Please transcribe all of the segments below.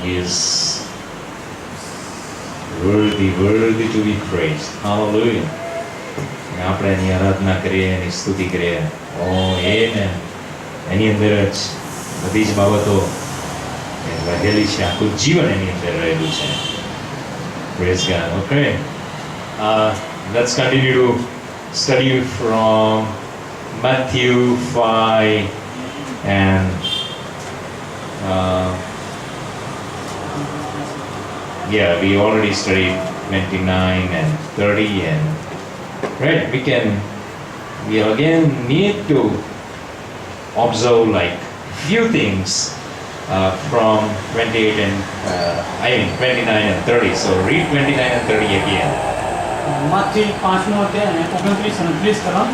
He is worthy to be praised. Hallelujah. આપણે એની આરાધના કરીએ, એની સ્તુતિ કરીએ. Amen. એની અંદર જ બધી જ બાબતો રહેલી છે, આખું જીવન એની અંદર રહેલું છે. Praise God. Okay. Let's continue to study from Matthew 5 and we already studied 29 and 30 and right, we again need to observe like few things from 28 and 29 and 30. So read 29 and 30 again. માથી 5નો અધ્યાય અને 29 અને 30 કલમ.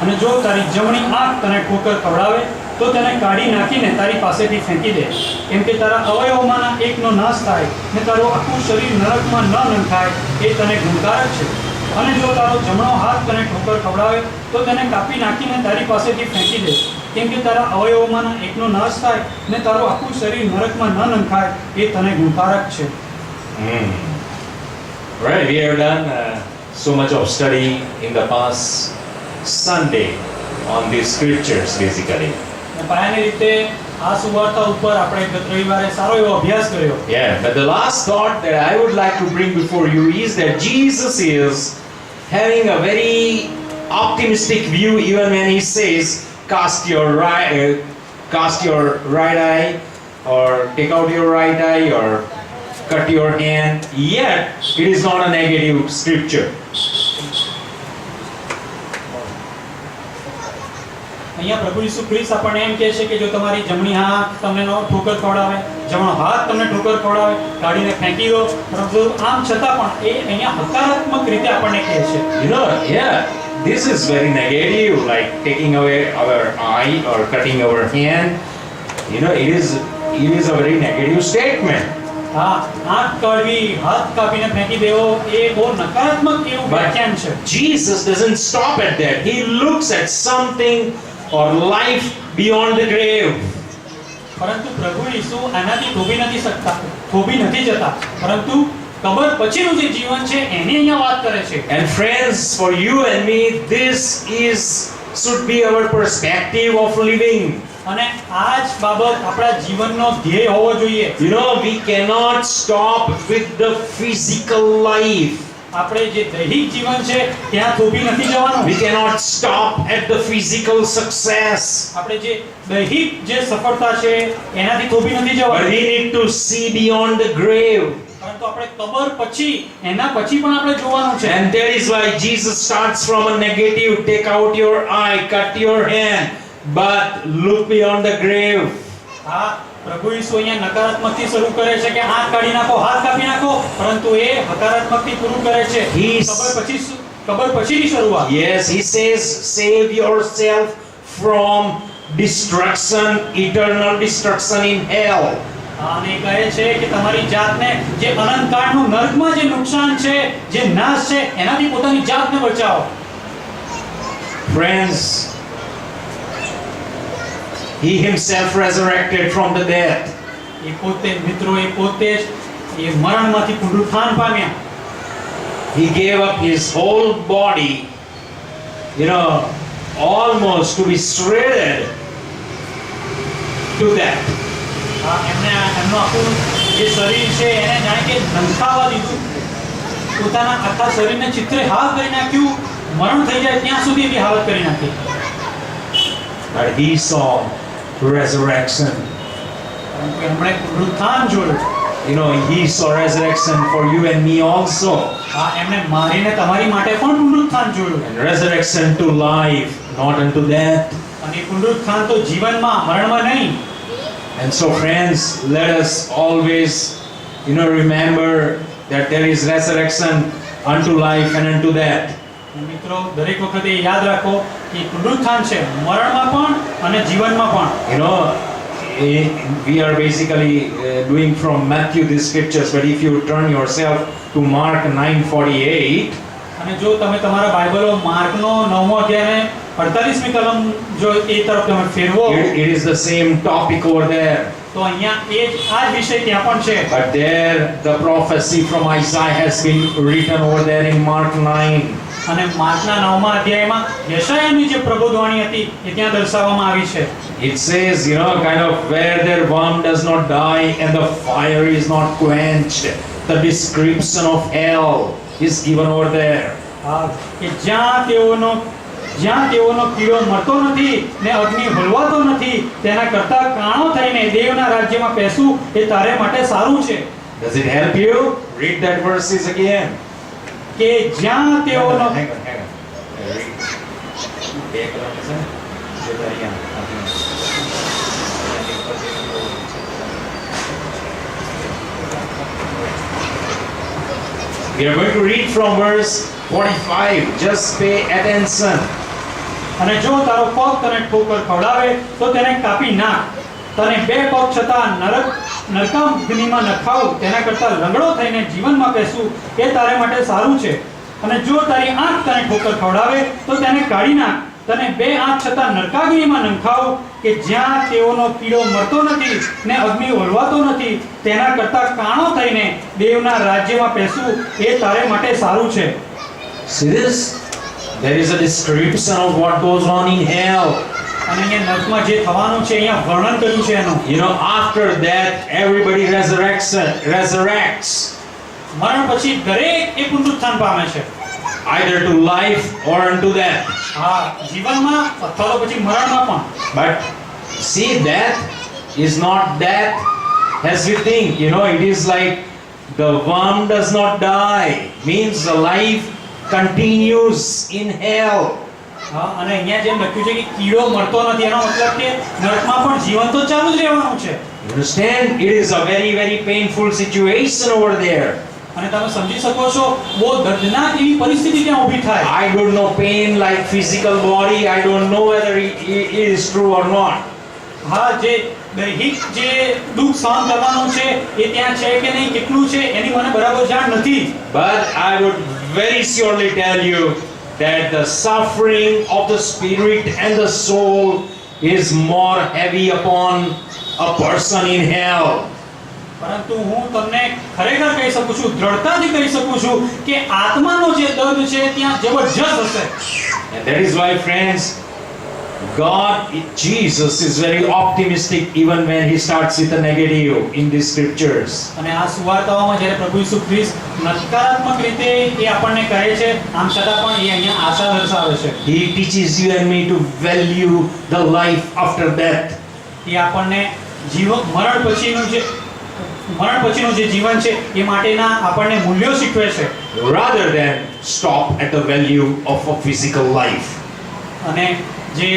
અને જો તારી જમણી આંખ તને ઠોકર ખવડાવે તો તેને કાઢી નાખીને તારી પાસેથી ફેંકી દે. કેમ કે તારા અવયવોમાંના એકનો નાશ થાય ને તારું આખું શરીર નરકમાં ન નંખાય એ તને ગુણકારક છે. અને જો તારો જમણો હાથ તને ઠોકર ખવડાવે તો તેને કાપી નાખીને તારી પાસેથી ફેંકી દે. કેમ કે તારા અવયવોમાંના એકનો નાશ થાય ને તારું આખું શરીર નરકમાં ન નંખાય એ તને ગુણકારક છે. Right, we have done so much of study in the past Sunday on these scriptures basically. પાયાની રીતે આ સુવાર્તા ઉપર આપણે ગત રવિવારે સારો એવો અભ્યાસ કર્યો. Yeah, but the last thought that I would like to bring before you is that Jesus is having a very optimistic view even when he says cast your right eye or take out your right eye or cut your hand, yet it is not a negative scripture. અહીંયા પ્રભુ ઈસુ ખ્રિસ્ત આપણને એમ કહે છે કે જો તમારી જમણી આંખ તમને ઠોકર ખવડાવે, જમણો હાથ તમને ઠોકર ખવડાવે, કાઢીને ફેંકી દો. પરંતુ આમ છતાં પણ એ અહીંયા હકારાત્મક રીતે આપણને કહે છે. This is very negative, like taking away our eye or cutting our hand. It is a very negative statement. આંખ કાઢવી, હાથ કાપીને ફેંકી દેવો એ બહુ નકારાત્મક એવું વ્યાખ્યાન છે. Jesus doesn't stop at that. He looks at something or life beyond the grave. પરંતુ પ્રભુ ઈસુ આનાથી થોભી નથી જતા, પરંતુ કબર પછીનું જે જીવન છે એની અહીંયા વાત કરે છે. And friends, for you and me, this should be our perspective of living. અને આ જ બાબત આપણા જીવનનો ધ્યેય હોવો જોઈએ. We cannot stop with the physical life. આપણે જે દૈહિક જીવન છે ત્યાં થોભી નથી જવાનું. We cannot stop at the physical success. આપણે જે દૈહિક જે સફળતા છે એનાથી થોભી નથી But જવાનું. we need to see beyond the grave. પરંતુ આપણે કબર પછી એના પછી પણ આપણે જોવાનું છે. And that is why Jesus starts from a negative, take out your eye, cut your hand, but look beyond the grave. પ્રભુ ઈસુ અહીંયા નકારાત્મકથી શરૂ કરે છે કે હાથ કાઢી નાખો, હાથ કાપી નાખો, પરંતુ એ હકારાત્મકથી પૂરું કરે છે. કબર પછીની શરૂઆત. Yes, he says save yourself from destruction, eternal destruction in hell. અને કહે છે કે તમારી જાતને જે અનંતકાળનું નરકમાં જે નુકસાન છે, જે નાશ છે એનાથી પોતાની જાતને બચાવો. Friends, he himself resurrected from the dead. એ પોતે મિત્રો એ પોતે જ એ મરણમાંથી પુનરુત્થાન પામ્યા. He gave up his whole body, almost to be shredded to that. એમનું આખું જે શરીર છે એને જાણે કે નંખાવા દીધું. પોતાના આખા શરીરને ચિત્રે હાલ કરી નાખ્યું, મરણ થઈ જાય ત્યાં સુધી એવી હાલત કરી નાખી. But he saw resurrection. એમણે પુનરુત્થાન જોયું. He saw resurrection for you and me also. એમણે મારીને તમારી માટે પણ પુનરુત્થાન જોયું. And resurrection to life, not unto death. અને પુનરુત્થાન તો જીવનમાં, મરણમાં નહીં. And so friends, let us always remember that there is resurrection unto life and unto death. મિત્રો દરેક વખતે યાદ રાખો કે પુનરુત્થાન છે મરણમાં પણ અને જીવનમાં પણ. We are basically doing from Matthew these scriptures, but if you turn yourself to Mark 9:48, અને જો તમે તમારા બાઇબલો માર્કનો 9મો અધ્યાય 48મી કલમ જો એ તરફ તમે ફેરવો, it is the same topic over there. તો અહીંયા આ જ વિષય ત્યાં પણ છે. But there, the prophecy from Isaiah has been written over there in Mark 9. અને માર્કના 9મા અધ્યાયમાં યશાયાની જે પ્રબોધવાણી હતી એ ત્યાં દર્શાવવામાં આવી છે. It says, kind of where their worm does not die and the fire is not quenched. The description of hell is given over there. કે જ્યાં તેઓનો કીડો મરતો નથી ને અગ્નિ હલવાતો નથી તેના કરતા કાણો થઈને દેવના રાજ્યમાં બેસવું એ તારે માટે સારું છે. Does it help you? Read that verses again. કે જ્યાં તેઓનો Hang on. Read. We are going to read from verse 45. Just pay attention. અને જો તારો પગ તને ઠોકર ખવડાવે તો તેને કાપી નાખ. તને બે પગ છતાં નરકાગ્નિમાં નખાવું તેના કરતા લંગડો થઈને જીવનમાં બેસવું એ તારે માટે સારું છે. અને જો તારી આંખ તને ઠોકર ખવડાવે તો તેને કાઢી નાખ. તને બે આંખ છતાં નરકાગ્નિમાં નંખાવું કે જ્યાં તેઓનો કીડો મરતો નથી ને અગ્નિ ઓલવાતો નથી તેના કરતા કાણો થઈને દેવના રાજ્યમાં બેસવું એ તારે માટે સારું છે. See this? There is a description of what goes on in hell. અને અહીંયા નરકમાં જે થવાનું છે અહીંયા વર્ણન કર્યું છે એનું. After that, everybody resurrects. મરણ પછી દરેક એ પુનરુત્થાન પામે છે. Either to life or unto death. જીવનમાં અથવા તો પછી મરણમાં પણ. But see, death is not death as we think. It is like the worm does not die. Means the life continues in hell. અને અહીંયા જેમ લખ્યું છે કે કીડો મરતો નથી એનો મતલબ કે નરકમાં પણ જીવન તો ચાલુ જ રહેવાનું છે. You understand? It is a very, very painful situation over there. અને તમે સમજી શકો છો બહુ દર્દનાક એવી પરિસ્થિતિ ત્યાં ઊભી થાય. I don't know pain like physical body. I don't know whether it is true or not. જે દૈહિક જે દુઃખ સહન કરવાનું છે એ ત્યાં છે કે નહીં કેટલું છે એની મને બરાબર જાણ નથી. But I would very surely tell you that the suffering of the spirit and the soul is more heavy upon a person in hell. પરંતુ હું તમને ખરેખર કહી શકું છું, દ્રઢતાથી કહી શકું છું કે આત્માનો જે દર્દ છે ત્યાં જબરજસ્ત હશે. And that is why, friends, Jesus is very optimistic even when he starts with the negative in these scriptures. અને આ સુવાર્તાઓમાં જ્યારે પ્રભુ ઈસુ ખ્રિસ્ત નકારાત્મક રીતે એ આપણને કહે છે આમ છતાં પણ એ અહીંયા આશા દર્શાવે છે. He teaches you and me to value the life after death. એ આપણને મરણ પછીનું જે જીવન છે એ માટેના આપણને મૂલ્યો શીખવે છે. Rather than stop at the value of a physical life. અને જે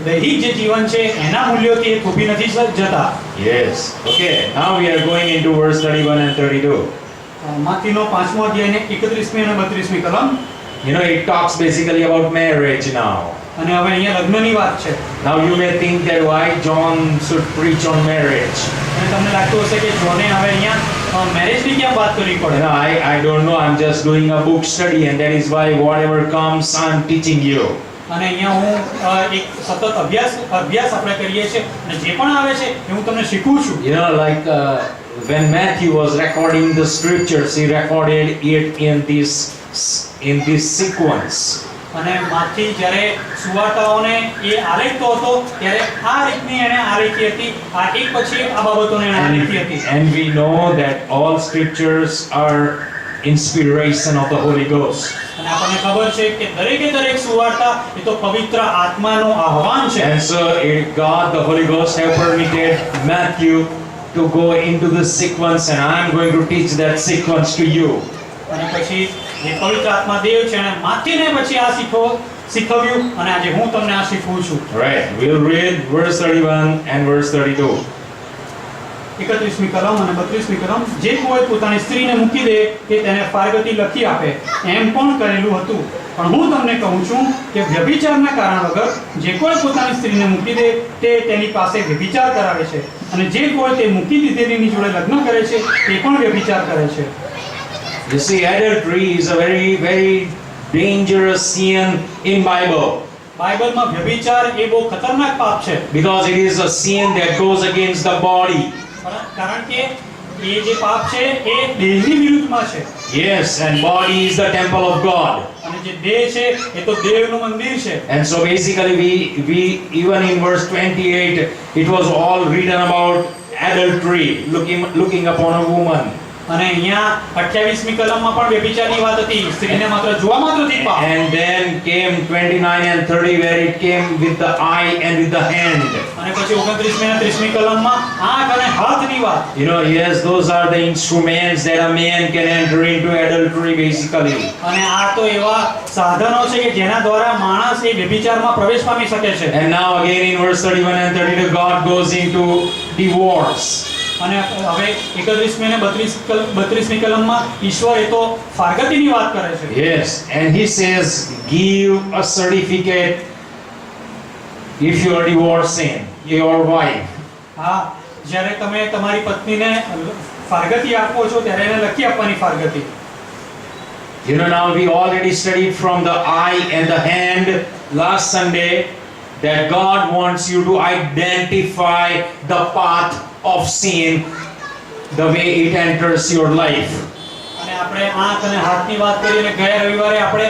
દૈહિક જે જીવન છે એના મૂલ્યોથી એ થોભી નથી જતા. Yes. Okay. Now we are going into verse 31 and 32. માથીનો 5મો અધ્યાય ને 31મી અને 32મી કલમ. It talks basically about marriage now. અને હવે અહીંયા લગ્નની વાત છે. Now you may think that why John should preach on marriage. અને તમને લાગતું હશે કે જોને હવે અહીંયા મેરેજની કેમ વાત કરવી પડે. I don't know. I'm just doing a book study and that is why whatever comes I'm teaching you. અને અહીંયા હું એક સતત અભ્યાસ આપણે કરીએ છીએ અને જે પણ આવે છે એ હું તમને શીખું છું. Like when Matthew was recording the scriptures, he recorded it in this sequence. અને માથી જ્યારે સુવાર્તાઓને એ આલેખતો હતો ત્યારે આ રીતની એને આલેખી હતી, આ એક પછી એક આ બાબતોને એને આલેખી હતી. And we know that all scriptures are inspiration of the Holy Ghost. અને આપણને ખબર છે કે દરેકે દરેક સુવાર્તા એ તો પવિત્ર આત્માનો આહવાન છે. And so God the Holy Ghost have permitted Matthew to go into the sequence and I am going to teach that sequence to you. અને પછી જે પવિત્ર આત્મા દેવ છે એને માથીને પછી આ શીખવ્યું અને આજે હું તમને આ શીખવું છું. Right. We'll read verse 31 and verse 32. 31મી કલમ અને 32મી કલમ. જે કોઈ પોતાની સ્ત્રીને મૂકી દે કે તેને ફારગતી લખી આપે એમ પણ કરેલું હતું. પણ હું તમને કહું છું કે વ્યભિચારના કારણ વગર જે કોઈ પોતાની સ્ત્રીને મૂકી દે તે તેની પાસે વ્યભિચાર કરાવે છે અને જે કોઈ તે મૂકી દીધેલીની જોડે લગ્ન કરે છે તે પણ વ્યભિચાર કરે છે. You see, adultery is a very, very dangerous sin in Bible. બાઇબલમાં વ્યભિચાર એ બહુ ખતરનાક પાપ છે. Because it is a sin that goes against the body. કારણ કે એ જે પાપ છે એ દેહની વિરુદ્ધમાં છે. Yes, and body is the temple of God. અને જે દેહ છે એ તો દેવનું મંદિર છે. And so basically we even in verse 28 it was all written about adultery, looking upon a woman. અને અહીંયા 28મી કલમમાં પણ વ્યભિચારની વાત હતી, સ્ત્રીને માત્ર જોવા માત્રથી પાપ. And then came 29 and 30 where it came with the eye and with the hand. અને પછી 29મી અને 30મી કલમમાં આંખ અને હાથની વાત. You know, yes, those are the instruments that a man can enter into adultery basically. અને આ તો એવા સાધનો છે કે જેના દ્વારા માણસ એ વ્યભિચારમાં પ્રવેશ પામી શકે છે. And now again in verse 31 and 32 God goes into divorce. અને હવે 31મી અને 32મી કલમમાં ઈશ્વર એ તો ફારગતીની વાત કરે છે. Yes, and he says give a certificate if you are divorcing your wife. હા, જ્યારે તમે તમારી પત્નીને ફારગતી આપો છો ત્યારે એને લખી આપવાની ફારગતી. You know, now we already studied from the eye and the hand last Sunday that God wants you to identify the path of sin, the way it enters your life. અને આપણે આંખ અને હાથની વાત કરીને ગયા રવિવારે આપણે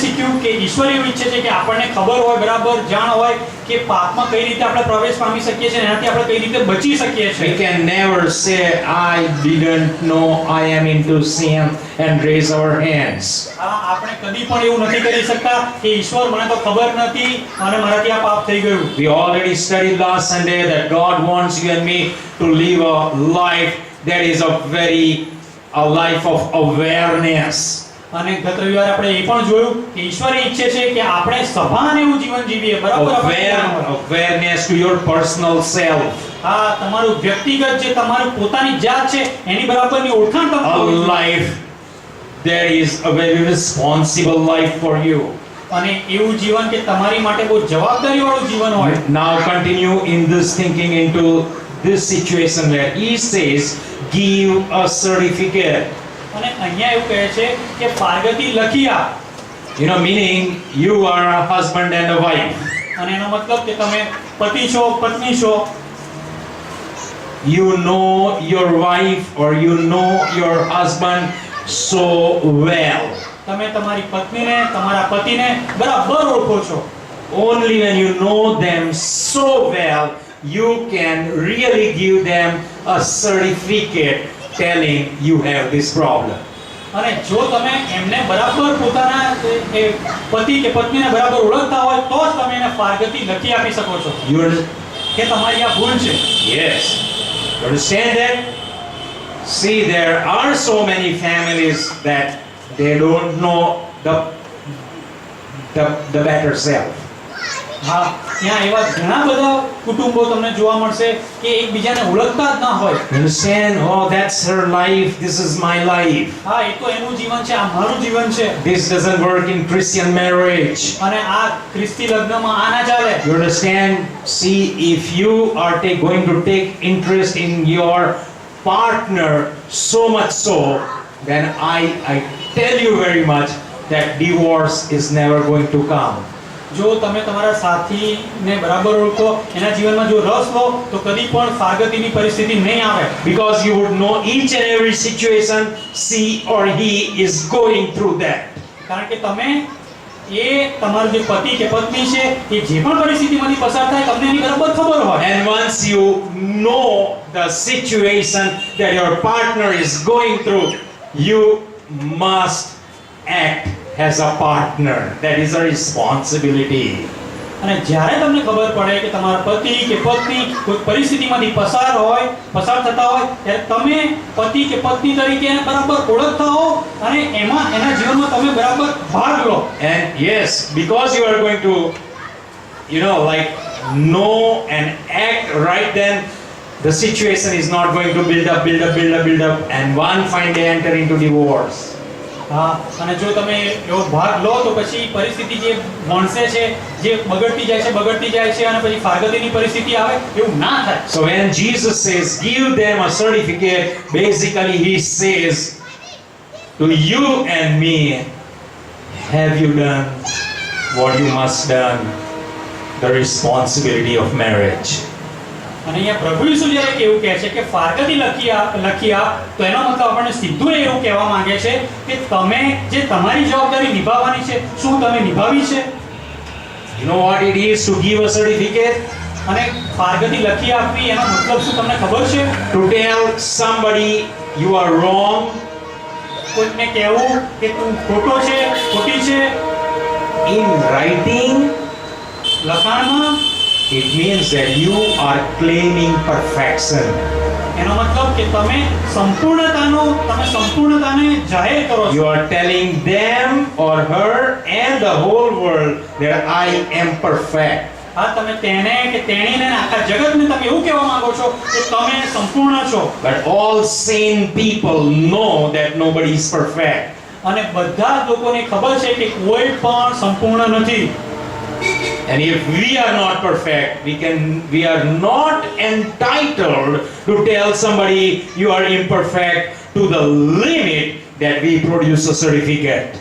શીખ્યું કે ઈશ્વર એવું ઈચ્છે છે કે આપણને ખબર હોય, બરાબર જાણ હોય કે પાપમાં કઈ રીતે આપણે પ્રવેશ પામી શકીએ છીએ, એનાથી આપણે કઈ રીતે બચી શકીએ We છીએ. can never say I didn't know I am into sin and raise our hands. આપણે કદી પણ એવું નથી કરી શકતા કે ઈશ્વર મને તો ખબર નથી અને મારાથી આ પાપ થઈ ગયું. We already studied last Sunday that God wants you and me to live a life that is a life of awareness. અને ગત રવિવારે આપણે એ પણ જોયું કે ઈશ્વર ઈચ્છે છે કે આપણે સભાન એવું જીવન જીવીએ, બરાબર? Awareness to your personal self. હા, તમારું વ્યક્તિગત જે તમારું પોતાની જાત છે એની બરાબરની ઓળખાણ તમે A કરવી જોઈએ. life that is a very responsible life for you. અને એવું જીવન કે તમારી માટે બહુ જવાબદારીવાળું જીવન હોય. Now continue in this thinking into this situation where he says give a certificate. અને અહીંયા એવું કહે છે કે ફારગતી લખી આપ. You know, meaning you are a husband and a wife. અને એનો મતલબ કે તમે પતિ છો, પત્ની છો. You know your wife or you know your husband so well. તમે તમારી પત્નીને, તમારા પતિને બરાબર ઓળખો છો. Only when you know them so well, you can really give them a certificate telling you have this problem. અને જો તમે એમને બરાબર પોતાના એ પતિ કે પત્નીને બરાબર ઓળખતા હોય તો જ તમે એને ફારગતી લખી આપી શકો છો You કે તમારી આ ભૂલ છે. Yes. You understand that? See, there are so many families that they don't know the better self. હા, ત્યાં એવા ઘણા બધા કુટુંબો તમને જોવા મળશે કે એકબીજાને ઓળખતા જ ના હોય. You understand? Oh, that's her life. This is my life. હા, એ તો એનું જીવન છે, આ મારું જીવન છે. This doesn't work in Christian marriage. અને આ ખ્રિસ્તી લગ્નમાં આ ના ચાલે. You understand? See, if you are going to take interest in your partner so much so, then I tell you very much that divorce is never going to come. જો તમે તમારા સાથીને બરાબર ઓળખો, એના જીવનમાં જો રસ લો તો કદી પણ ફારગતીની પરિસ્થિતિ નહીં આવે. Because you would know each and every situation she or he is going through that. કારણ કે તમે એ તમારો જે પતિ કે પત્ની છે એ જે પણ પરિસ્થિતિમાંથી પસાર થાય તમને એની બરાબર ખબર હોય. And once you know the situation that your partner is going through, you must act as a partner. That is a responsibility. અને જ્યારે તમને ખબર પડે કે તમારા પતિ કે પત્ની કોઈ પરિસ્થિતિમાંથી પસાર થતા હોય ત્યારે તમે પતિ કે પત્ની તરીકે એને બરાબર ઓળખતા હો અને એમાં એના જીવનમાં તમે બરાબર ભાગ લો. And yes, because you are going to, you know, like know and act right then, the situation is not going to build up, and one fine day enter into divorce. હા, અને જો તમે એવો ભાગ લો તો પછી પરિસ્થિતિ જે વણસે છે, જે બગડતી જાય છે અને પછી ફારગતીની પરિસ્થિતિ આવે એવું ના થાય. So when Jesus says give them a certificate, basically he says to you and me, have you done what you must done, the responsibility of marriage. અને અહીંયા પ્રભુ ઈસુ જ્યારે કેવું કહે છે કે ફારકતી લખી આપ, તો એનો મતલબ આપણને સીધું એવું કહેવા માંગે છે કે તમે જે તમારી જવાબદારી નિભાવવાની છે, શું તમે નિભાવી છે? You know what it is to give a certificate? અને ફારકતી લખી આપવી એનો મતલબ શું તમને ખબર છે? To tell somebody you are wrong. કોઈને કહેવું કે તું ખોટો છે, ખોટી છે. In writing, લખાણમાં it means that you are claiming perfection. એનો મતલબ કે તમે સંપૂર્ણતાને જાહેર કરો You છો. are telling them or her and the whole world that I am perfect. હા, તમે તેને કે તેણીને અને આખા જગતને તમે એવું કહેવા માંગો છો કે તમે સંપૂર્ણ છો. But all sane people know that nobody is perfect. અને બધા જ લોકોને ખબર છે કે કોઈ પણ સંપૂર્ણ નથી. And if we are not perfect, we are not entitled to tell somebody you are imperfect to the limit that we produce a certificate.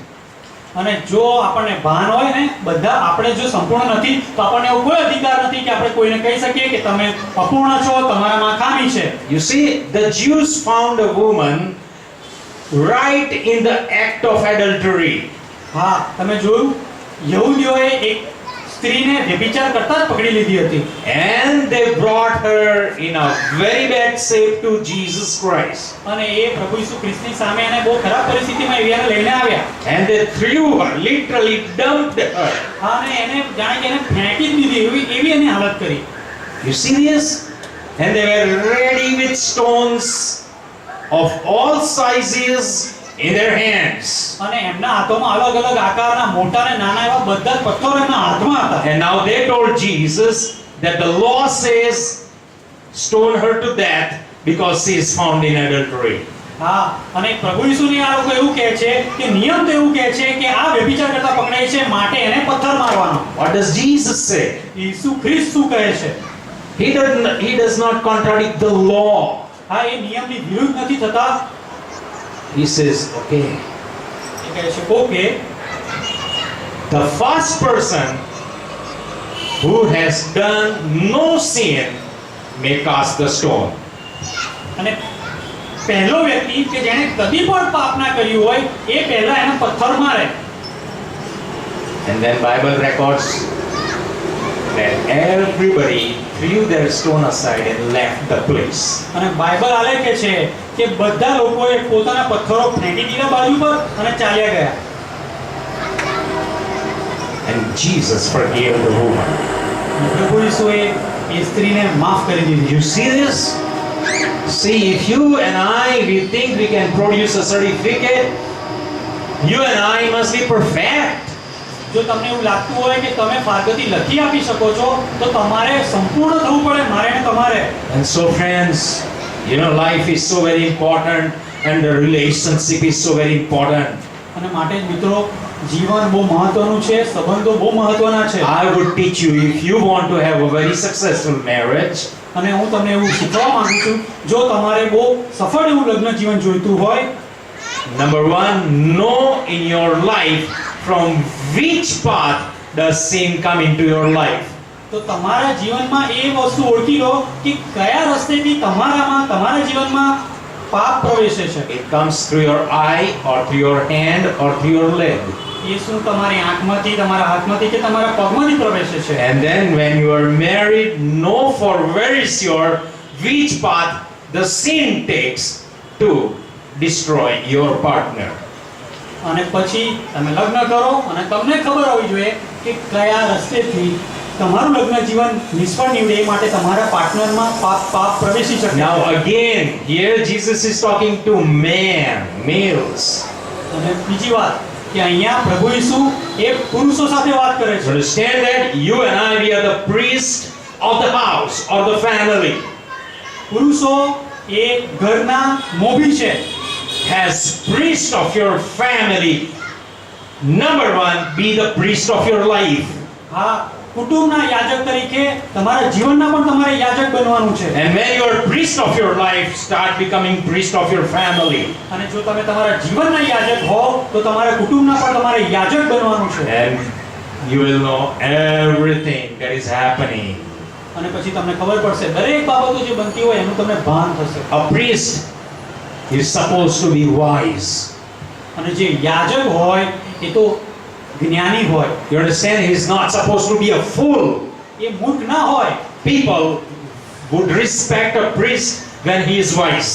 અને જો આપણને ભાન હોય ને, આપણે જો સંપૂર્ણ નથી તો આપણને એવો કોઈ અધિકાર નથી કે આપણે કોઈને કહી શકીએ કે તમે અપૂર્ણ છો, તમારામાં ખામી છે. You see, the Jews found a woman right in the act of adultery. હા, તમે જોયું, યહૂદીઓએ એક સ્ત્રીને વ્યભિચાર કરતા જ પકડી લીધી હતી. And they brought her in a very bad shape to Jesus Christ. અને એ પ્રભુ ઈસુ ખ્રિસ્તની સામે એને બહુ ખરાબ પરિસ્થિતિમાં એવીને લઈને આવ્યા. And they threw her, literally dumped her. હા, અને એને જાણે કે એને ફેંકી જ દીધી, એવી એની હાલત કરી. You see this? And they were ready with stones of all sizes in their hands. અને એમના હાથોમાં અલગ અલગ આકારના મોટા અને નાના એવા બધા જ પથ્થરો એમના હાથમાં હતા. And now they told Jesus that the law says stone her to death because she is found in adultery. હા, અને પ્રભુ ઈસુને આ લોકો એવું કહે છે કે નિયમ તો એવું કહે છે કે આ વ્યભિચાર કરતા પકડાય છે, માટે એને પથ્થર મારવાનો. What does Jesus say? ઈસુ ખ્રિસ્ત શું કહે છે? He does not contradict the law. હા, એ નિયમની વિરુદ્ધ નથી થતા. He says, okay, એ કહે છે okay, the first person who has done no sin may cast the stone. અને પહેલો વ્યક્તિ કે જેણે કદી પણ પાપ ના કર્યું હોય એ પહેલા એને પથ્થર મારે. And then Bible records that everybody threw their stone aside and left the place. અને બાઇબલ આલેખે છે કે બધા લોકોએ પોતાના પથ્થરો ફેંકી દીધા બાજુ પર અને ચાલ્યા ગયા. And Jesus forgave the woman. પ્રભુ ઈસુએ એ સ્ત્રીને માફ કરી દીધી. You see this? See, if you and we think we can produce a certificate, you and I must be perfect. જો તમને એવું લાગતું હોય કે તમે ફારગતી લખી આપી શકો છો તો તમારે સંપૂર્ણ થવું પડે, મારે ને તમારે. And so friends, life is so very important and the relationship is so very important. અને માટે જ મિત્રો, જીવન બહુ મહત્વનું છે, સંબંધો બહુ મહત્વના છે. I would teach you, if you want to have a very successful marriage, અને હું તમને એવું શીખવા માંગુ છું, જો તમારે બહુ સફળ એવું લગ્ન જીવન જોઈતું હોય, number one, know in your life from which path does sin come into your life. તો તમારા જીવનમાં એ વસ્તુ ઓળખી લો કે કયા રસ્તેથી તમારા જીવનમાં પાપ પ્રવેશે છે. It comes through your eye or through your hand or through your leg. એ શું તમારી આંખમાંથી, તમારા હાથમાંથી કે તમારા પગમાંથી પ્રવેશે છે. And then when you are married, know for very sure which path the sin takes to destroy your partner. અને પછી તમે લગ્ન કરો અને તમને ખબર હોવી જોઈએ કે કયા રસ્તેથી તમારું લગ્ન જીવન નિષ્ફળ નીવડે, એ માટે તમારા પાર્ટનરમાં પાપ પ્રવેશી શકે. Now again, here Jesus is talking to males. અને બીજી વાત કે અહીંયા પ્રભુ ઈસુ એ પુરુષો સાથે વાત કરે છે. Understand that you and we are the priest of the house or the family. પુરુષો એ ઘરના મોભી છે. As priest of your family, number one, be the priest of your life. હા, કુટુંબના યાજક તરીકે તમારા જીવનના પણ તમારે યાજક બનવાનું છે. And when you are priest of your life, start becoming priest of your family. અને જો તમે તમારા જીવનના યાજક હો તો તમારા કુટુંબના પણ તમારે યાજક બનવાનું છે. And you will know everything that is happening. અને પછી તમને ખબર પડશે દરેક બાબતો જે બનતી હોય એનું તમને ભાન થશે. A priest is supposed to be wise. અને જે યાજક હોય એ તો જ્ઞાની હોય. You understand? He is not supposed to be a fool. એ મૂર્ખ ના હોય. People would respect a priest when he is wise.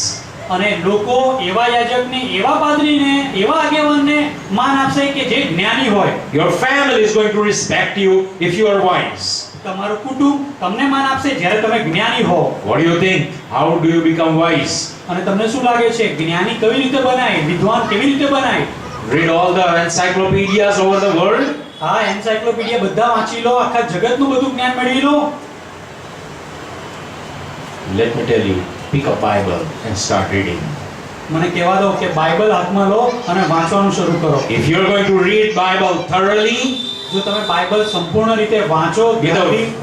અને લોકો એવા યાજકને, એવા પાદરીને, એવા આગેવાનને માન આપશે કે જે જ્ઞાની હોય. Your family is going to respect you if you are wise. તમારું કુટુંબ તમને માન આપશે જ્યારે તમે જ્ઞાની હો. What do you think? How do you become wise? અને તમને શું લાગે છે જ્ઞાની કેવી રીતે બનાય, વિદ્વાન કેવી રીતે બનાય? Read all the encyclopedias over the world. હા, એન્સાઇક્લોપીડિયા બધા વાંચી લો, આખા જગતનું બધું જ્ઞાન મેળવી લો. Let me tell you, pick a Bible and start reading. મને કહેવા દો કે બાઇબલ હાથમાં લો અને વાંચવાનું શરૂ કરો. If you are going to read Bible thoroughly, જો તમે બાઇબલ સંપૂર્ણ રીતે વાંચો,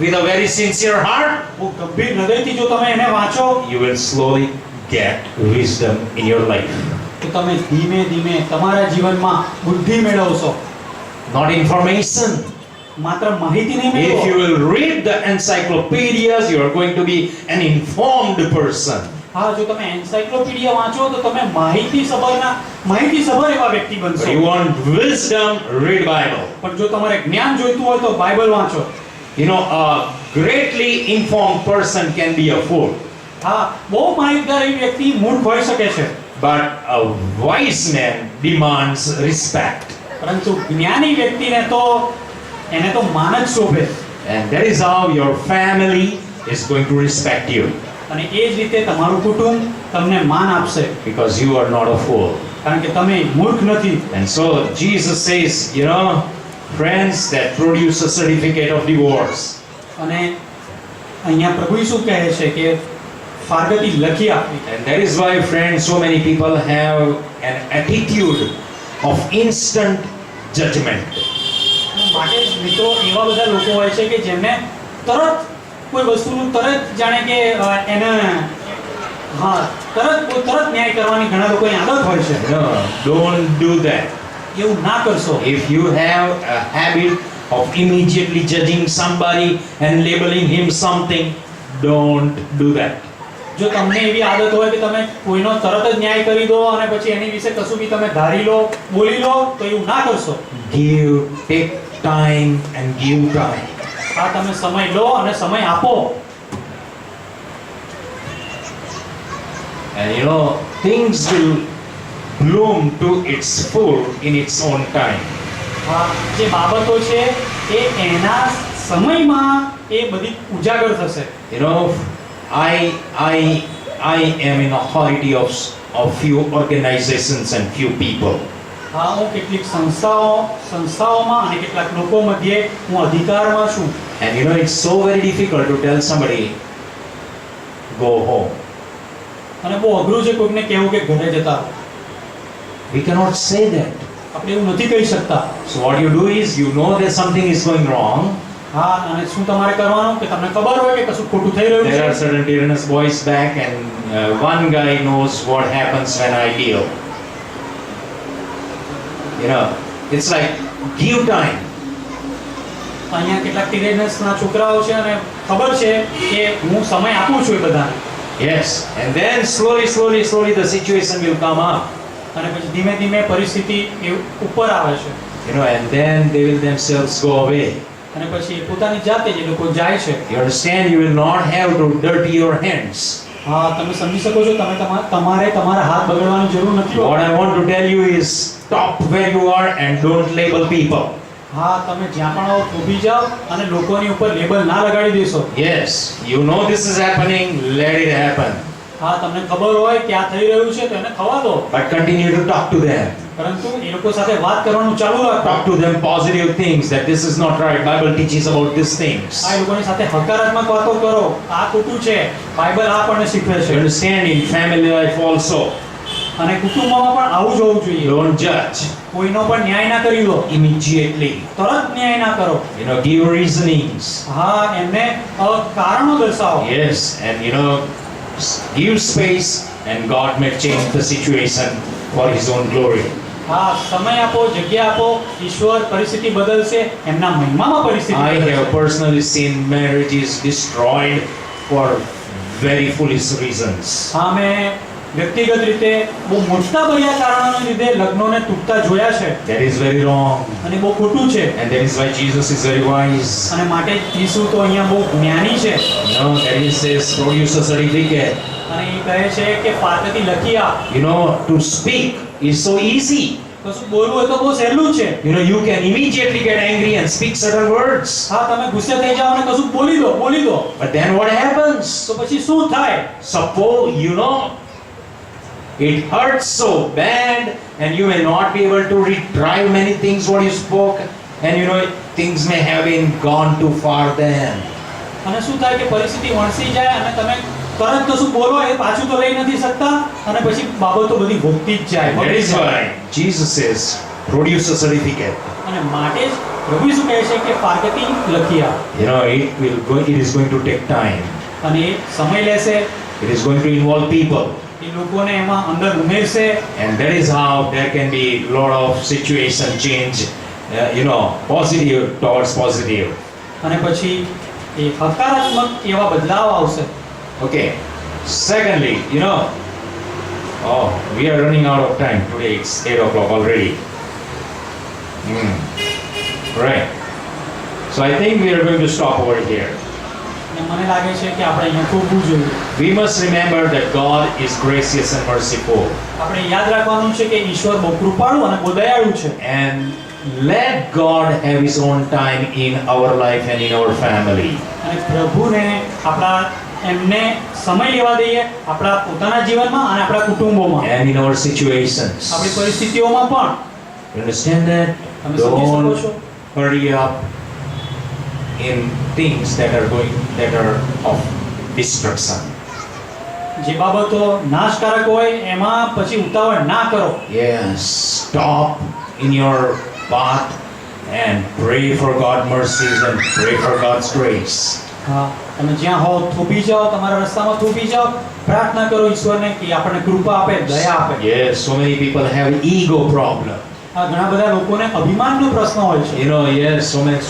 with a very sincere heart, બહુ ગંભીર હૃદયથી જો તમે એને વાંચો, you will slowly get wisdom in your life. તો તમે ધીમે ધીમે તમારા જીવનમાં બુદ્ધિ મેળવશો. Not information. માત્ર માહિતી નહીં If you મેળવો. will read the encyclopedias, you are going to be an informed person. હા, જો તમે એન્સાઇક્લોપીડિયા વાંચો તો તમે માહિતીસભર એવા વ્યક્તિ But બનશો. you want wisdom, read Bible. પણ જો તમારે જ્ઞાન જોઈતું હોય તો બાઇબલ વાંચો. You know, a greatly informed person can be a fool, હા, બહુ માહિતગાર એવી વ્યક્તિ મૂર્ખ હોઈ શકે છે. but a wise man demands respect. પરંતુ જ્ઞાની વ્યક્તિને તો એને તો માન જ શોભે. And that is how your family is going to respect you, અને એ જ રીતે તમારું કુટુંબ તમને માન આપશે, because you are not a fool. કારણ કે તમે મૂર્ખ નથી. And so Jesus says, you know, friends that produce a certificate of divorce. અને અહીંયા પ્રભુ ઈસુ કહે છે કે ફારગતી લખી આપવી. And that is why, friends, so many people have an attitude of instant judgment. માટે જ મિત્રો એવા બધા લોકો હોય છે કે જેમને તરત કોઈ વસ્તુનું તરત જાણે કે એને તરત ન્યાય કરવાની ઘણા લોકોની આદત હોય છે. No, don't do that. એવું ના કરશો. If you have a habit of immediately judging somebody and labeling him something, don't do that. જો તમને એવી આદત હોય કે તમે કોઈનો તરત જ ન્યાય કરી દો અને પછી એની વિશે કશું બી તમે ધારી લો, બોલી લો, તો એવું ના કરશો. Take time and give time. આ તમે સમય લો અને સમય આપો. And you know, things will bloom to its full in its own time. હા, જે બાબતો છે એ એના સમયમાં એ બધી ઉજાગર થશે. You know, I am in authority of few organizations and few people. હા, હું કેટલીક સંસ્થાઓમાં અને કેટલાક લોકો મધ્યે હું અધિકારમાં છું. And you know, it's so very difficult to tell somebody, go home. અને બહુ અઘરું છે કોઈકને કહેવું કે ઘરે જતા રહો. We cannot say that. આપણે એવું નથી કહી શકતા. So what you do is, you know that something is going wrong. હા, અને શું તમારે કરવાનું કે તમને ખબર હોય કે કશું ખોટું થઈ રહ્યું There are છે. certain tyrannous boys back, and one guy knows what happens when I deal. You know, it's like, give time. અહીંયા કેટલાક ટીનેજર્સના છોકરાઓ છે અને ખબર છે કે હું સમય આપું છું એ બધાને. Yes, and then slowly the situation will come up. અને પછી ધીમે ધીમે પરિસ્થિતિ એ ઉપર આવે છે. You know, and then they will themselves go away. અને પછી એ પોતાની જાતે જ એ લોકો જાય છે. You understand? You will not have to dirty your hands. હા, તમે સમજી શકો છો, તમારે તમારા હાથ બગાડવાની જરૂર નથી. What I want to tell you is, stop where you are and don't label people. હા, તમે જ્યાં પણ આવો ઊભી જાઓ અને લોકોની ઉપર લેબલ ના લગાડી દેશો. Yes, you know this is happening, let it happen. હા, તમને ખબર હોય કે આ થઈ રહ્યું છે તો એને થવા દો. But continue to talk to them. પરંતુ એ લોકો સાથે વાત કરવાનું ચાલુ રાખો. Talk to them positive things, that this is not right. Bible teaches about these things. આ લોકોની સાથે હકારાત્મક વાતો કરો. આ ખોટું છે, બાઇબલ આ આપણને શીખવે You છે. understand? In family life also, અને કુટુંબમાં પણ આવું જ હોવું જોઈએ. don't judge કોઈનો પણ ન્યાય ના કરી દો. immediately. તરત ન્યાય ના કરો. You know, give reasonings. હા, એમને કારણો દર્શાવો. Yes, and you know, give space, and God may change the situation for His own glory. હા, સમય આપો, જગ્યા આપો, ઈશ્વર પરિસ્થિતિ બદલશે, એમના મહિમામાં પરિસ્થિતિ I બદલશે. have personally seen marriages destroyed for very foolish reasons. હા, મેં વ્યક્તિગત રીતે બહુ મોટા ભર્યા કારણોને લીધે લગ્નોને તૂટતા જોયા છે, That is very wrong. અને બહુ ખોટું છે. And that is why Jesus is very wise. અને માટે ઈસુ તો અહીંયા બહુ જ્ઞાની છે, You know, that he says, produce a certificate. અને એ કહે છે કે પારકતી લખી આ. You know, to speak is so easy. કશું બોલવું હોય તો બહુ સહેલું છે. You know, you can immediately get angry and speak certain words. હા, તમે ગુસ્સે થઈ જાઓ અને કશું બોલી દો. But then what happens? તો પછી શું થાય? Suppose, you know, it hurts so bad and you may not be able to retrieve many things what you spoke, and you know, things may have been gone too far then. અને શું થાય કે પરિસ્થિતિ વણસી જાય અને તમે તરત કશું બોલો એ પાછું તો લઈ નથી શકતા, અને પછી બાબતો બધી વધતી જ જાય. That is why Jesus says, produce a certificate. અને માટે જ પ્રભુ શું કહે છે કે પારકતી લખી આ. You know, it is going to take time. અને એ સમય લેશે, It is going to involve people. એ લોકોને એમાં અંદર ઉમેરશે, And that is how there can be a lot of situation change, you know, positive towards positive. અને પછી એ હકારાત્મક એવા બદલાવ આવશે. Okay. Secondly, you know, oh, we are running out of time. Today it's 8 o'clock already. Right. So I think we are going to stop over here. અને મને લાગે છે કે આપણે અહીંયા થોભવું જોઈએ. We must remember that God is gracious and merciful. આપણે યાદ રાખવાનું છે કે ઈશ્વર બહુ કૃપાળુ અને બહુ દયાળુ છે. And let God have His own time in our life and in our family. અને પ્રભુને આપણા એમને સમય લેવા દઈએ, આપણા પોતાના જીવનમાં અને આપણા કુટુંબોમાં, And in our situations. આપણી પરિસ્થિતિઓમાં પણ. You understand that? તમે સમજી શકો છો? Don't hurry up in things that are of destruction. જે બાબતો નાશકારક હોય એમાં પછી ઉતાવળ ના કરો. Yes, stop in your path and pray for God's mercies and pray for God's grace. હા, તમે જ્યાં હો થોભી જાઓ, તમારા રસ્તામાં થોભી જાઓ, પ્રાર્થના કરો ઈશ્વરને કે આપણને કૃપા આપે, દયા આપે. Yes, so many people have ego problem. આ ઘણા બધા લોકોને અભિમાનનો પ્રશ્ન હોય છે. You know, yes,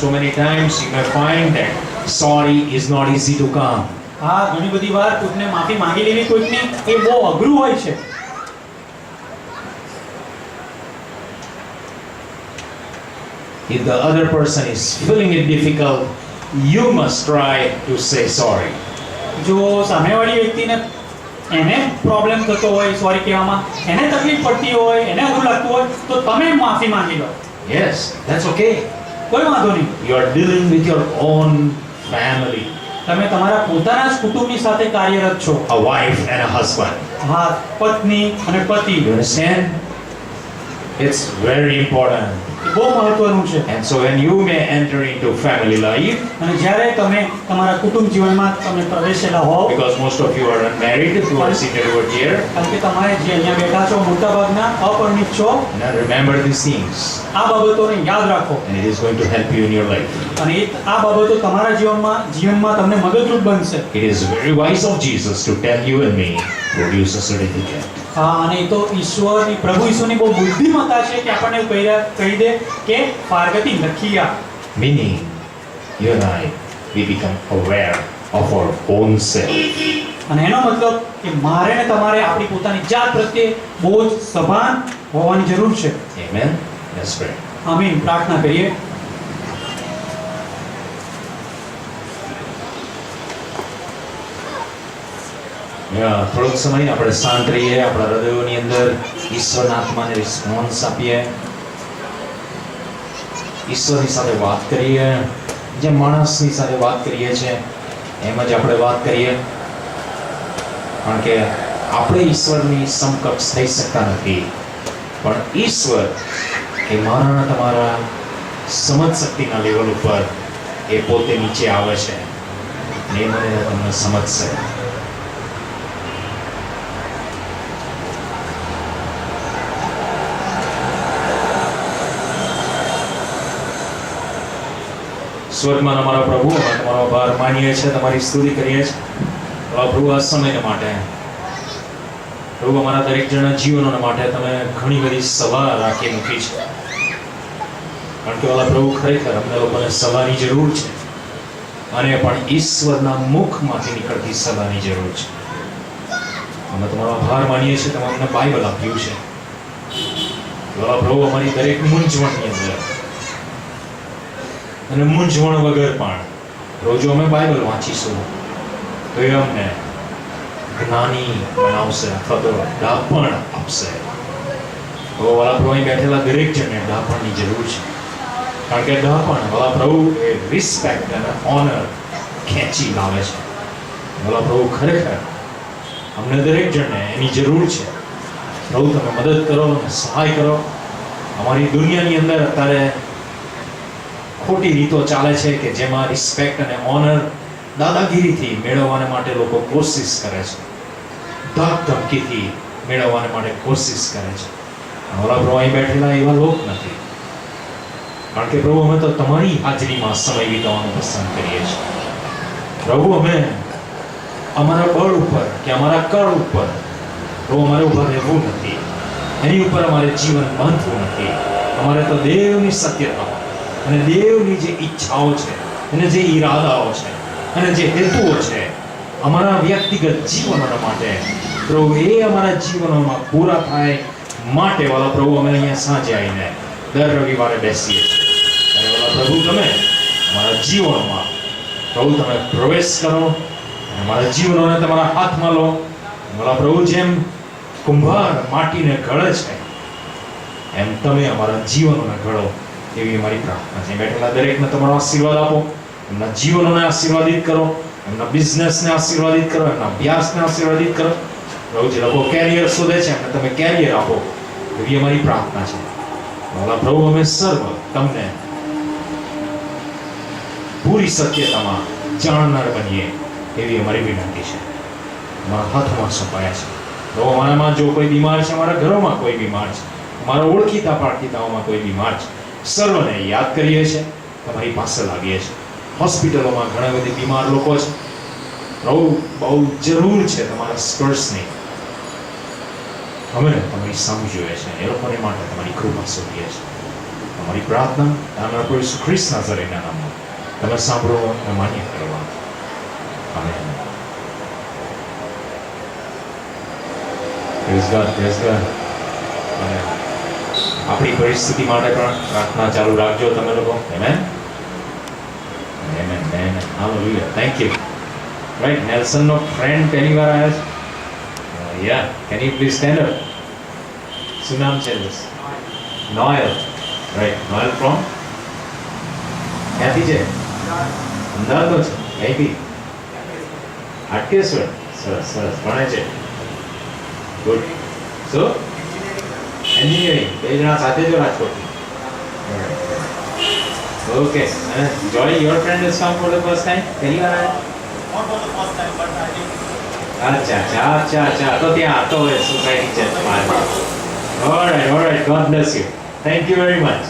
so many times you may find that sorry is not easy to come. હા, ઘણી બધી વાર કોઈકને માફી માંગી લેવી કોઈકની એ બહુ અઘરું હોય છે. If the other person is feeling it difficult, you must try to say sorry. જો સામેવાળી વ્યક્તિને એને પ્રોબ્લેમ થતો હોય સોરી કહેવામાં, એને તકલીફ પડતી હોય, એને અઘરું લાગતું હોય, તો તમે માફી માંગી લો. Yes, that's okay. કોઈ વાંધો નહીં. You are dealing with your own family, તમે તમારા પોતાના જ કુટુંબની સાથે કાર્યરત છો. a wife and a husband. હા, પત્ની અને પતિ. You understand? It's very important. એ બહુ મહત્વનું છે. And so when you may enter into family life, અને જ્યારે તમે તમારા કુટુંબ જીવનમાં તમે પ્રવેશેલા હોવ, because most of you are unmarried, who are seated over here, કારણ કે તમારે જે અહીંયા બેઠા છો મોટાભાગના અપરિણિત છો, now remember these things, આ બાબતોને યાદ રાખો. and it is going to help you in your life. અને આ બાબતો તમારા જીવનમાં તમને મદદરૂપ બનશે. It is very wise of Jesus to tell you and me, produce a certificate. હા, અને એ તો ઈશ્વરની પ્રભુ ઈશ્વરની બહુ બુદ્ધિમત્તા છે કે આપણને એવું કહી દે કે પારગતી લખી આ. Meaning, you and I, we become aware of our own self. અને એનો મતલબ કે મારે ને તમારે આપણી પોતાની જાત પ્રત્યે બહુ જ સભાન હોવાની જરૂર છે. Amen? Let's pray. આમીન. પ્રાર્થના કરીએ. થોડોક સમય આપણે શાંત રહીએ, આપણા હૃદયોની અંદર ઈશ્વરના આત્માને રિસ્પોન્સ આપીએ, ઈશ્વરની સાથે વાત કરીએ, જે માણસની સાથે વાત કરીએ છીએ એમ જ આપણે વાત કરીએ, કારણ કે આપણે ઈશ્વરની સમકક્ષ થઈ શકતા નથી, પણ ઈશ્વર એ મારા તમારા સમજ શક્તિના લેવલ ઉપર એ પોતે નીચે આવે છે ને એ મને તમને સમજશે. સ્વર્ગમાં અમારા પ્રભુ, અમે તમારો આભાર માનીએ છીએ, તમારી સ્તુતિ કરીએ છીએ પ્રભુ આ સમય માટે. પ્રભુ અમારા દરેક જણના જીવનોના માટે તમે ઘણી બધી સભા રાખી મૂકી છે, કારણ કે વાલા પ્રભુ ખરેખર અમને લોકોને સભાની જરૂર છે, અને પણ ઈશ્વરના મુખમાંથી નીકળતી સભાની જરૂર છે. અમે તમારો આભાર માનીએ છીએ, તમે અમને બાઇબલ આપ્યું છે. વાલા પ્રભુ અમારી દરેક મૂંઝવણની અંદર અને મૂંઝવણ વગર પણ રોજ અમે બાઇબલ વાંચીશું તો એ અમને જ્ઞાની બનાવશે અથવા તો ડાપણ આપશે. તો વાલા પ્રભુ અહીં બેઠેલા દરેક જણને ડાપણની જરૂર છે, કારણ કે ડાપણ વાલા પ્રભુ એ રિસ્પેક્ટ અને ઓનર ખેંચી લાવે છે. વાલા પ્રભુ ખરેખર અમને દરેક જણને એની જરૂર છે. પ્રભુ તમે મદદ કરો અને સહાય કરો. અમારી દુનિયાની અંદર અત્યારે ખોટી રીતો ચાલે છે કે જેમાં રિસ્પેક્ટ અને ઓનર દાદાગીરીથી મેળવવાને માટે લોકો કોશિશ કરે છે, ધાક ધમકીથી મેળવવાને માટે કોશિશ કરે છે. અમારા પ્રભુ અહીં બેઠેલા એવા લોક નથી, કારણ કે પ્રભુ અમે તો તમારી હાજરીમાં સમય વિતાવવાનું પસંદ કરીએ છીએ. પ્રભુ અમે અમારા બળ ઉપર કે અમારા કળ ઉપર પ્રભુ અમારે ઉભા રહેવું નથી, એની ઉપર અમારે જીવન બાંધવું નથી. અમારે તો દેવની સત્યતા અને દેવની જે ઈચ્છાઓ છે અને જે ઈરાદાઓ છે અને જે હેતુઓ છે અમારા વ્યક્તિગત જીવનોના માટે પ્રભુ એ અમારા જીવનોમાં પૂરા થાય માટે વાલા પ્રભુ અમે અહીંયા સાંજે આવીને દર રવિવારે બેસીએ છીએ. અને વાલા પ્રભુ તમે અમારા જીવનોમાં પ્રભુ તમે પ્રવેશ કરો અને અમારા જીવનોને તમારા હાથમાં લો. વાલા પ્રભુ જેમ કુંભાર માટીને ઘડે છે એમ તમે અમારા જીવનોને ઘડો, એવી અમારી પ્રાર્થના છે. બેઠેલા દરેકને તમારો આશીર્વાદ આપો, એમના જીવનોને આશીર્વાદિત કરો, એમના બિઝનેસને આશીર્વાદિત કરો, એમના અભ્યાસને આશીર્વાદિત કરો. પ્રભુ જે લોકો કેરિયર શોધે છે એમને તમે કેરિયર આપો, એવી અમારી પ્રાર્થના છે. ભલા પ્રભુ અમે સર્વ તમને પૂરી સત્યતામાં જાણનાર બનીએ એવી અમારી વિનંતી છે. અમારા હાથમાં સોંપાયા છે. પ્રભુ અમારામાં જો કોઈ બીમાર છે, અમારા ઘરોમાં કોઈ બીમાર છે, અમારા ઓળખીતા પાળખીતાઓમાં કોઈ બીમાર છે, સર્વને યાદ કરીએ છીએ, તમારી પાસે લાવીએ છીએ. હોસ્પિટલોમાં ઘણા બધી બીમાર લોકો છે. પ્રભુ બહુ જરૂર છે તમારા સ્પર્શની. અમે તમારી સામે જોઈએ છે, એ લોકોને માટે તમારી કૃપા શોધીએ છીએ. તમારી પ્રાર્થના નાના કોઈ ખ્રિસ્ત નાઝરેના નામમાં તમે સાંભળો અને માન્ય કરવા. Amen. Praise God, praise God. અને આપણી પરિસ્થિતિ માટે પણ પ્રાર્થના ચાલુ રાખજો તમે લોકો. Amen. Amen. Amen. Hallelujah. Thank you. Right, નેલ્સનનો ફ્રેન્ડ પહેલી વાર આવ્યા છે. Yeah, can you please stand up? શું નામ છે? નોયલ. રાઈટ, નોયલ ફ્રોમ ક્યાંથી છે? અમદાવાદનો છે. અહીંથી હાટકેશ્વર. સરસ સરસ. ભણે છે. ગુડ. So engineering. બે જણા સાથે જો રાજકોટથી. ઓકે. અને Joy, your friend is come for the first time? પહેલી વાર આવ્યા? Not for the first time, but I think અચ્છા. તો ત્યાં આવતો હોય સોસાયટી ચર્ચમાં. Alright. God bless you. Thank you very much.